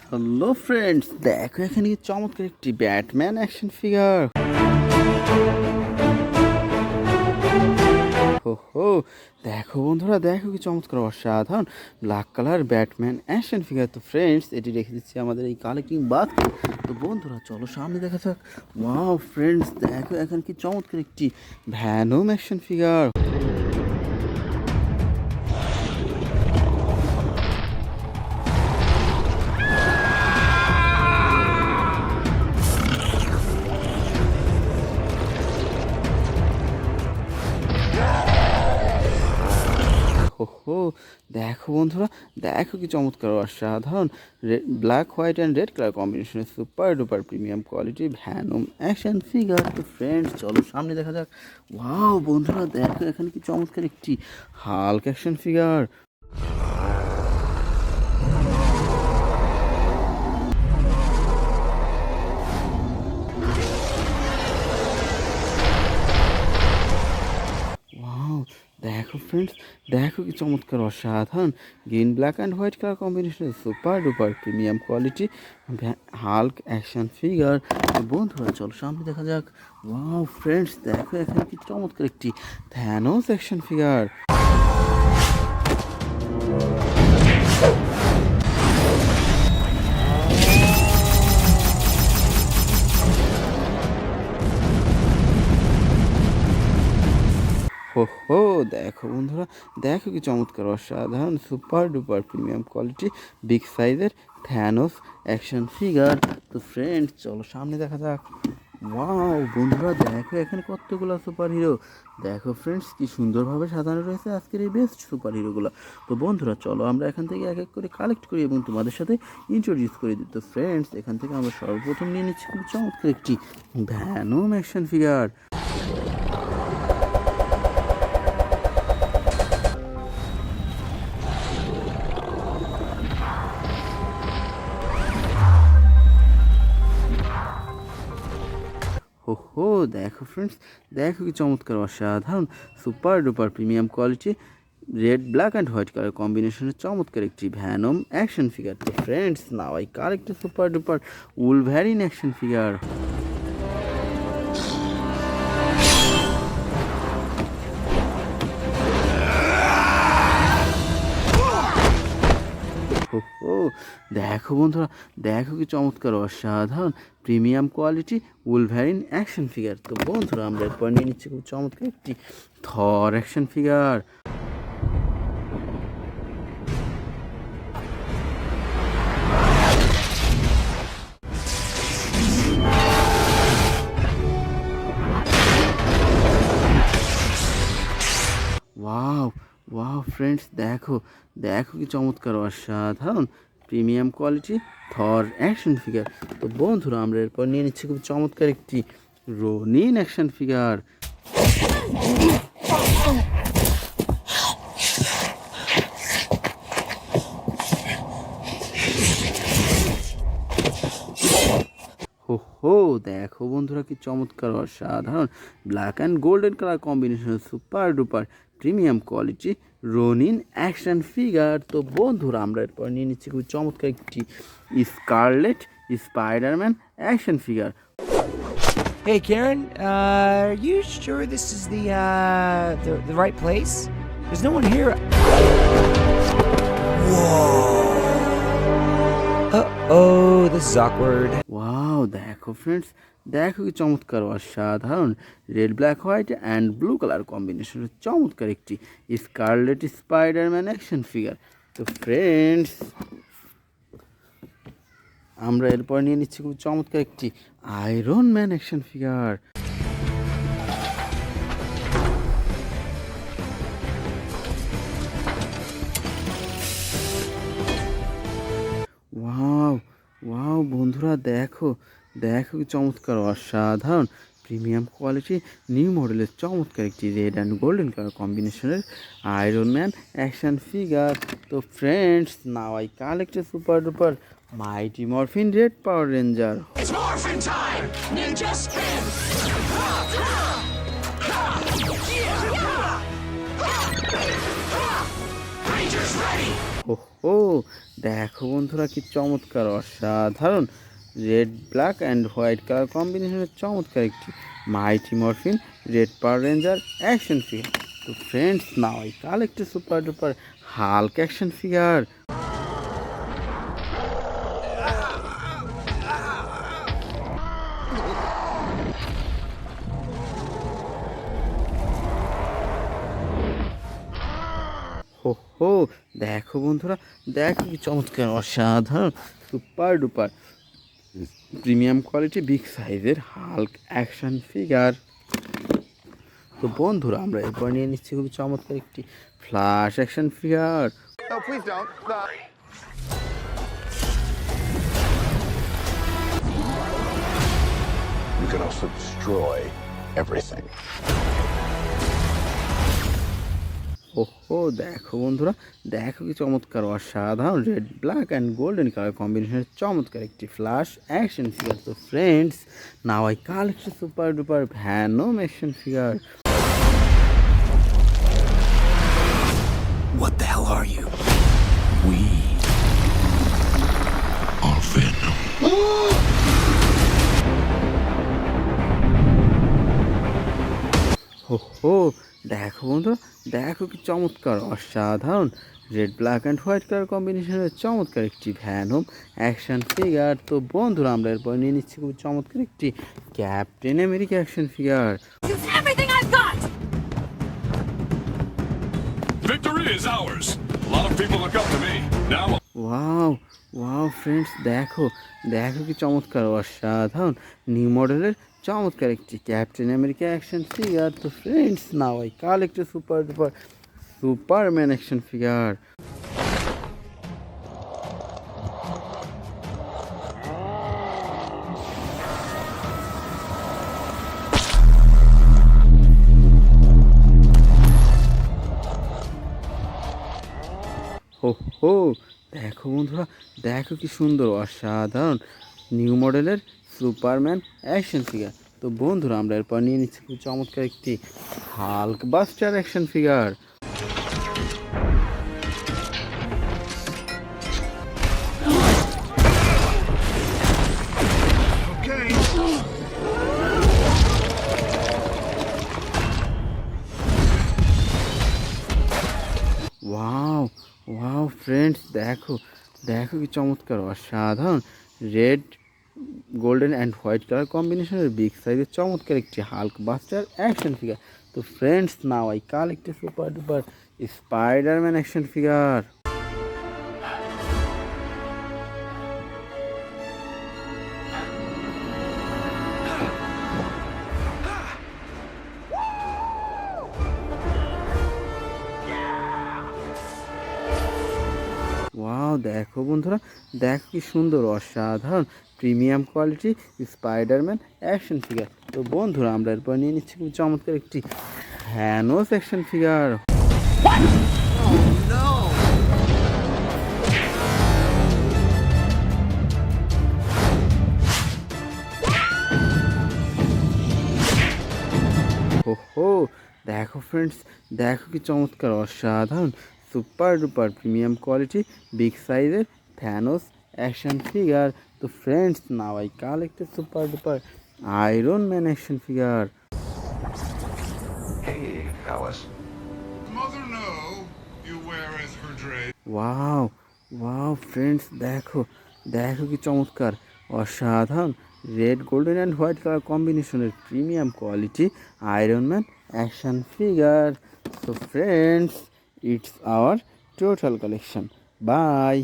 Hello friends, দেখো এখানে কি চমৎকার একটি ব্যাটম্যান অ্যাকশন ফিগার। হো হো, দেখো বন্ধুরা, দেখো কি চমৎকার অসাধারণ black colour Batman action figure. তো ফ্রেন্ডস, এটি রেখে দিচ্ছি আমাদের এই কালেক্টিং বাক্স। তো বন্ধুরা চলো সামনে দেখা যাক। ওয়াও ফ্রেন্ডস, দেখো এখানে কি চমৎকার একটি ভ্যানম অ্যাকশন ফিগার। ওহো, দেখো বন্ধুরা, দেখো কি চমৎকার অসাধারণ black white and red colour কম্বিনেশনের super duper premium quality Venom action figure. তো ফ্রেন্ডস চলো সামনে দেখা যাক। ওয়াও বন্ধুরা, দেখো এখানে কি চমৎকার একটি হাল্ক অ্যাকশন ফিগার। ওয়াও, দেখো ফ্রেন্ডস, দেখো কি চমৎকার অসাধারণ green black and white colour combination super duper premium quality Hulk action figure. বন্ধুরা চলো সামনে দেখা যাক। ওয়াও ফ্রেন্ডস, দেখো এখানে কি চমৎকার একটি থ্যানোস অ্যাকশন ফিগার। হো হো, দেখো বন্ধুরা, দেখো কি চমৎকার অসাধারণ super duper premium quality big সাইজের থ্যানোস অ্যাকশন ফিগার। তো ফ্রেন্ডস চলো সামনে দেখা যাক। ওয়াও বন্ধুরা, দেখো এখানে কতগুলো সুপার হিরো। দেখো ফ্রেন্ডস, কি সুন্দরভাবে সাজানো রয়েছে আজকের এই বেস্ট সুপার হিরোগুলো। তো বন্ধুরা চলো আমরা এখান থেকে এক এক করে কালেক্ট করি এবং তোমাদের সাথে ইন্ট্রোডিউস করে দিই। তো ফ্রেন্ডস, এখান থেকে আমরা সর্বপ্রথম নিয়ে নিচ্ছি খুব চমৎকার একটি ভ্যানম অ্যাকশন ফিগার। হো হো, দেখো ফ্রেন্ডস, দেখো কি চমৎকার অসাধারণ super duper premium quality red black and white colour কম্বিনেশনের চমৎকার একটি ভ্যানম অ্যাকশন ফিগার। তো friends now I collect super duper Wolverine action figure. ও দেখো বন্ধুরা, দেখো কি চমৎকার অসাধারণ premium quality Wolverine action figure. তো বন্ধুরা আমরা এরপর নিয়ে নিচ্ছি খুব চমৎকার একটি Thor action figure. Wow, wow friends, দেখো, দেখো কি চমৎকার অসাধারণ premium quality Thor action figure. তো বন্ধুরা আমরা এরপর নিয়ে নিচ্ছি খুব চমৎকার একটি রোনিন অ্যাকশন ফিগার। হো হো, দেখো বন্ধুরা কি চমৎকার অসাধারণ black and golden colour combination super duper premium quality Ronin action figure. তো বন্ধুরা আমরা এরপর নিয়ে নিচ্ছি খুব চমৎকার একটি Scarlet Spiderman action figure. Hey Karen, are you sure this is the right place? There's no one here. Whoa. Uh-oh, this is awkward. Wow, দেখো ফ্রেন্ডস, দেখো কি চমৎকার অসাধারণ red black white and blue colour কম্বিনেশনের চমৎকার একটি Scarlet Spiderman action figure. তো friends আমরা এরপর নিয়ে নিচ্ছি খুব চমৎকার একটি Iron Man action figure. Wow, wow বন্ধুরা, দেখো, দেখো কি চমৎকার অসাধারণ প্রিমিয়াম কোয়ালিটি নিউ মডেলের চমৎকার একটি রেড অ্যান্ড গোল্ডেন কালার কম্বিনেশনের আয়রন ম্যান অ্যাকশন ফিগার। তো friends now I collect super duper Mighty Morphin Red Power Ranger. It's morphin' time! Ninja spin! Rangers ready! ওহো, দেখো বন্ধুরা কি চমৎকার অসাধারণ red black and white colour কম্বিনেশনের চমৎকার একটি Mighty Morphin Red Power Ranger action figure. তো friends, now I collect a super duper Hulk action figure. হো হো, দেখো বন্ধুরা, দেখো কি চমৎকার অসাধারণ super duper premium quality big সাইজের হাল্ক অ্যাকশন ফিগার। তো বন্ধুরা, আমরা এরপর নিয়ে নিচ্ছি খুবই চমৎকার একটি Flash action figure. No, please don't. You can also destroy everything. ওহো, দেখো বন্ধুরা, দেখো কি চমৎকার অসাধারণ red black and golden colour কম্বিনেশনের চমৎকার একটি ফ্ল্যাশ অ্যাকশন ফিগার। তো friends, now I collect super duper Venom action figure. What the hell are you? We are Venom. ওহো, দেখো বন্ধুরা, দেখো কি চমৎকার অসাধারণ red black and white colour কম্বিনেশনের চমৎকার একটি ভ্যানম অ্যাকশন ফিগার। তো বন্ধুরা, আমরা এরপর নিয়ে নিচ্ছি খুব চমৎকার একটি captain America action figure. Use everything I've got! Victory is ours. A lot of people look up to me. Now wow wow friends, দেখো দেখো কি চমৎকার অসাধারণ নিউ মডেলের চমৎকার একটি ক্যাপ্টেন আমেরিকা অ্যাকশন ফিগার। তো friends, now I collect super duper Superman action figure. হো হো, দেখো বন্ধুরা, দেখো কি সুন্দর অসাধারণ নিউ মডেলের সুপারম্যান অ্যাকশন ফিগার। তো বন্ধুরা, আমরা এরপর নিয়ে নিচ্ছি খুব চমৎকার একটি Hulkbuster action figure. Wow wow friends, দেখো দেখো কি চমৎকার অসাধারণ red golden and white colour কম্বিনেশনের বিগ সাইজের চমৎকার একটি হাল্ক বাস্টার অ্যাকশন ফিগার। তো friends, now I collect super duper Spiderman action figure. Wow, দেখো বন্ধুরা, দেখো কি সুন্দর অসাধারণ premium quality Spiderman action figure. তো বন্ধুরা, আমরা এরপর নিয়ে নিচ্ছি খুব চমৎকার একটি হ্যানোস অ্যাকশন ফিগার। ওহো, দেখো ফ্রেন্ডস, দেখো কি চমৎকার অসাধারণ super duper premium quality big সাইজের থ্যানোস অ্যাকশন ফিগার। তো friends, now I collect super duper Iron Man action figure. Hey, Alice. Mother know you weareth her dress. Wow wow friends, দেখো দেখো কি চমৎকার অসাধারণ red golden and white colour কম্বিনেশনের premium quality Iron Man action figure. তো ফ্রেন্ডস, it's our total collection. By.